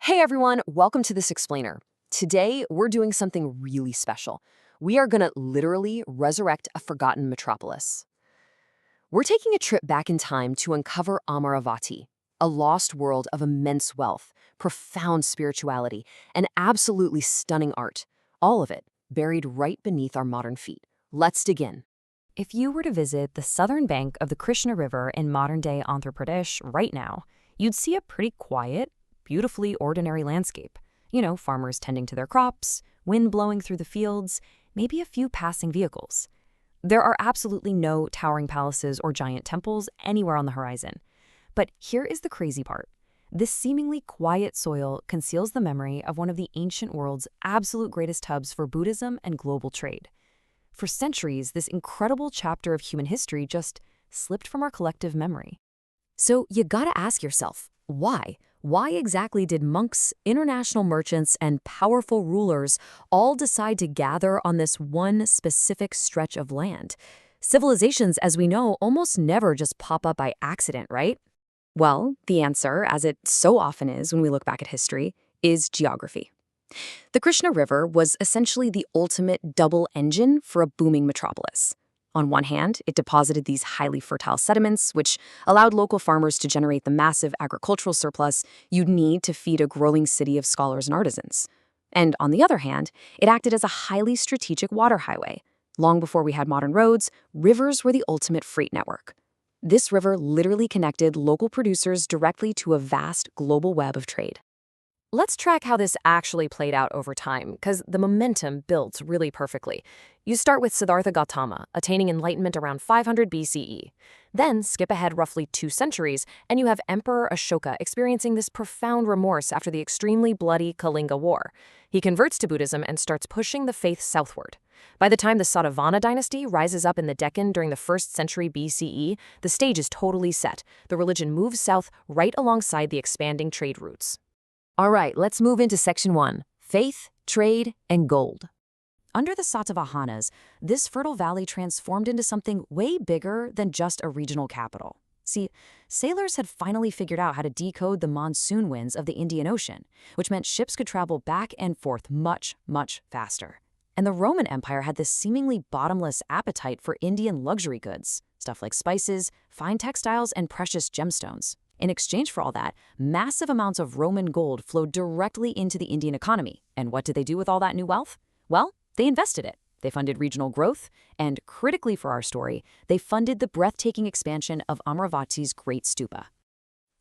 Hey everyone, welcome to This Explainer. Today, we're doing something really special. We are gonna literally resurrect a forgotten metropolis. We're taking a trip back in time to uncover Amaravati, a lost world of immense wealth, profound spirituality, and absolutely stunning art. All of it buried right beneath our modern feet. Let's dig in. If you were to visit the southern bank of the Krishna River in modern-day Andhra Pradesh right now, you'd see a pretty quiet, beautifully ordinary landscape. Farmers tending to their crops, wind blowing through the fields, maybe a few passing vehicles. There are absolutely no towering palaces or giant temples anywhere on the horizon. But here is the crazy part. This seemingly quiet soil conceals the memory of one of the ancient world's absolute greatest hubs for Buddhism and global trade. For centuries, this incredible chapter of human history just slipped from our collective memory. So you gotta ask yourself, why? Why exactly did monks, international merchants, and powerful rulers all decide to gather on this one specific stretch of land? Civilizations, as we know, almost never just pop up by accident, right? Well, the answer, as it so often is when we look back at history, is geography. The Krishna River was essentially the ultimate double engine for a booming metropolis. On one hand, it deposited these highly fertile sediments, which allowed local farmers to generate the massive agricultural surplus you'd need to feed a growing city of scholars and artisans. And on the other hand, it acted as a highly strategic water highway. Long before we had modern roads, rivers were the ultimate freight network. This river literally connected local producers directly to a vast global web of trade. Let's track how this actually played out over time, because the momentum builds really perfectly. You start with Siddhartha Gautama, attaining enlightenment around 500 BCE. Then skip ahead roughly 2 centuries, and you have Emperor Ashoka experiencing this profound remorse after the extremely bloody Kalinga War. He converts to Buddhism and starts pushing the faith southward. By the time the Satavahana dynasty rises up in the Deccan during the 1st century BCE, the stage is totally set. The religion moves south right alongside the expanding trade routes. All right, let's move into Section 1, Faith, Trade, and Gold. Under the Satavahanas, this fertile valley transformed into something way bigger than just a regional capital. See, sailors had finally figured out how to decode the monsoon winds of the Indian Ocean, which meant ships could travel back and forth much, much faster. And the Roman Empire had this seemingly bottomless appetite for Indian luxury goods, stuff like spices, fine textiles, and precious gemstones. In exchange for all that, massive amounts of Roman gold flowed directly into the Indian economy. And what did they do with all that new wealth? Well, they invested it. They funded regional growth, and critically for our story, they funded the breathtaking expansion of Amaravati's Great Stupa.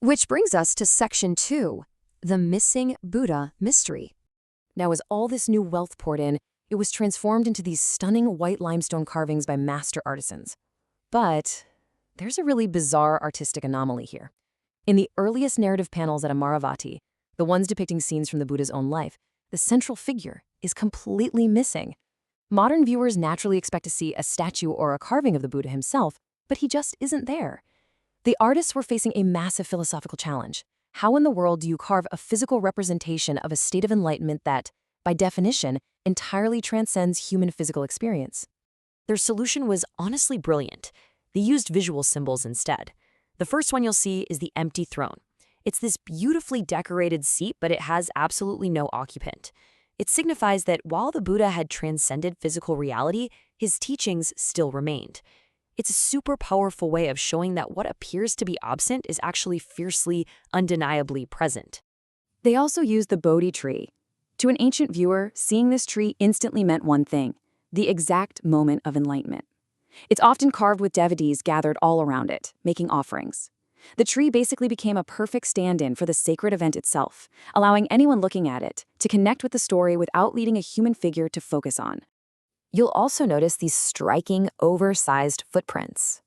Which brings us to Section 2, the missing Buddha mystery. Now, as all this new wealth poured in, it was transformed into these stunning white limestone carvings by master artisans. But there's a really bizarre artistic anomaly here. In the earliest narrative panels at Amaravati, the ones depicting scenes from the Buddha's own life, the central figure is completely missing. Modern viewers naturally expect to see a statue or a carving of the Buddha himself, but he just isn't there. The artists were facing a massive philosophical challenge. How in the world do you carve a physical representation of a state of enlightenment that, by definition, entirely transcends human physical experience? Their solution was honestly brilliant. They used visual symbols instead. The first one you'll see is the empty throne. It's this beautifully decorated seat, but it has absolutely no occupant. It signifies that while the Buddha had transcended physical reality, his teachings still remained. It's a super powerful way of showing that what appears to be absent is actually fiercely, undeniably present. They also used the Bodhi tree. To an ancient viewer, seeing this tree instantly meant one thing: the exact moment of enlightenment. It's often carved with devotees gathered all around it, making offerings. The tree basically became a perfect stand-in for the sacred event itself, allowing anyone looking at it to connect with the story without needing a human figure to focus on. You'll also notice these striking, oversized footprints.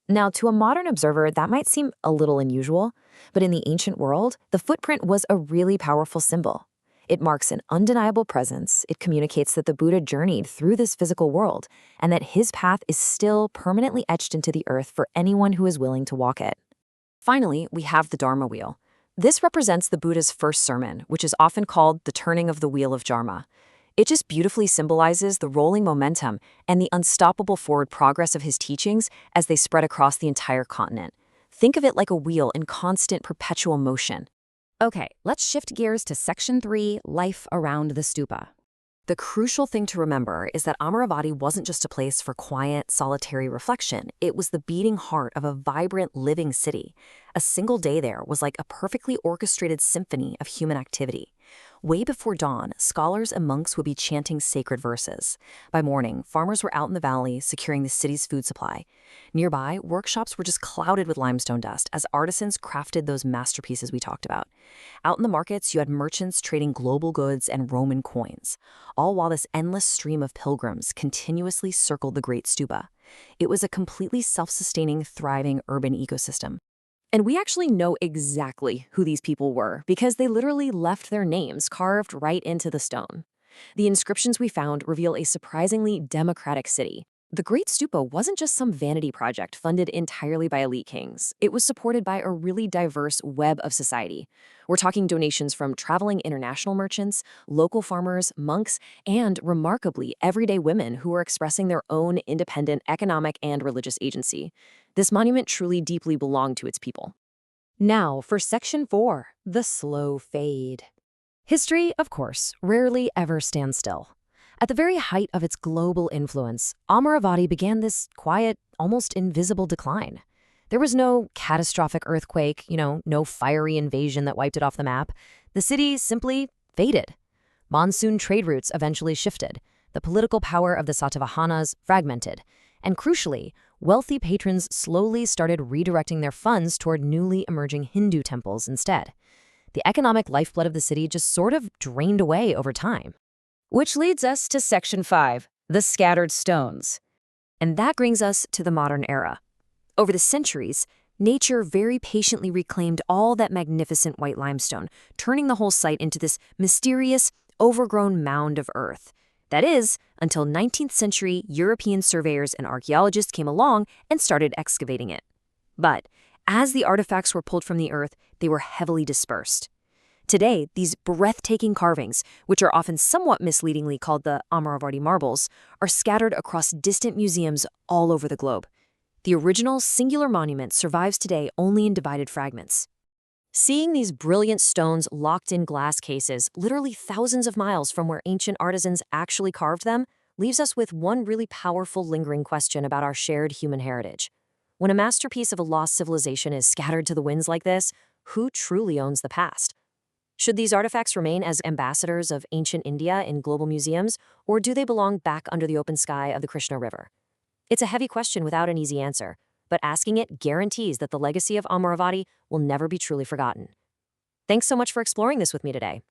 Now, to a modern observer, that might seem a little unusual, but in the ancient world, the footprint was a really powerful symbol. It marks an undeniable presence. It communicates that the Buddha journeyed through this physical world and that his path is still permanently etched into the earth for anyone who is willing to walk it. Finally, we have the Dharma wheel. This represents the Buddha's first sermon, which is often called the turning of the wheel of Dharma. It just beautifully symbolizes the rolling momentum and the unstoppable forward progress of his teachings as they spread across the entire continent. Think of it like a wheel in constant, perpetual motion. Okay, let's shift gears to Section 3, Life Around the Stupa. The crucial thing to remember is that Amaravati wasn't just a place for quiet, solitary reflection. It was the beating heart of a vibrant, living city. A single day there was like a perfectly orchestrated symphony of human activity. Way before dawn, scholars and monks would be chanting sacred verses. By morning, farmers were out in the valley, securing the city's food supply. Nearby, workshops were just clouded with limestone dust as artisans crafted those masterpieces we talked about. Out in the markets, you had merchants trading global goods and Roman coins, all while this endless stream of pilgrims continuously circled the Great Stupa. It was a completely self-sustaining, thriving urban ecosystem. And we actually know exactly who these people were because they literally left their names carved right into the stone. The inscriptions we found reveal a surprisingly democratic city. The Great Stupa wasn't just some vanity project funded entirely by elite kings. It was supported by a really diverse web of society. We're talking donations from traveling international merchants, local farmers, monks, and, remarkably, everyday women who were expressing their own independent economic and religious agency. This monument truly deeply belonged to its people. Now for Section 4, the slow fade. History, of course, rarely ever stands still. At the very height of its global influence, Amaravati began this quiet, almost invisible decline. There was no catastrophic earthquake, no fiery invasion that wiped it off the map. The city simply faded. Monsoon trade routes eventually shifted. The political power of the Satavahanas fragmented. And crucially, wealthy patrons slowly started redirecting their funds toward newly emerging Hindu temples instead. The economic lifeblood of the city just sort of drained away over time. Which leads us to Section 5, the scattered stones. And that brings us to the modern era. Over the centuries, nature very patiently reclaimed all that magnificent white limestone, turning the whole site into this mysterious, overgrown mound of earth. That is, until 19th century European surveyors and archaeologists came along and started excavating it. But as the artifacts were pulled from the earth, they were heavily dispersed. Today, these breathtaking carvings, which are often somewhat misleadingly called the Amaravati marbles, are scattered across distant museums all over the globe. The original singular monument survives today only in divided fragments. Seeing these brilliant stones locked in glass cases, literally thousands of miles from where ancient artisans actually carved them, leaves us with one really powerful lingering question about our shared human heritage. When a masterpiece of a lost civilization is scattered to the winds like this, who truly owns the past? Should these artifacts remain as ambassadors of ancient India in global museums, or do they belong back under the open sky of the Krishna River? It's a heavy question without an easy answer, but asking it guarantees that the legacy of Amaravati will never be truly forgotten. Thanks so much for exploring this with me today.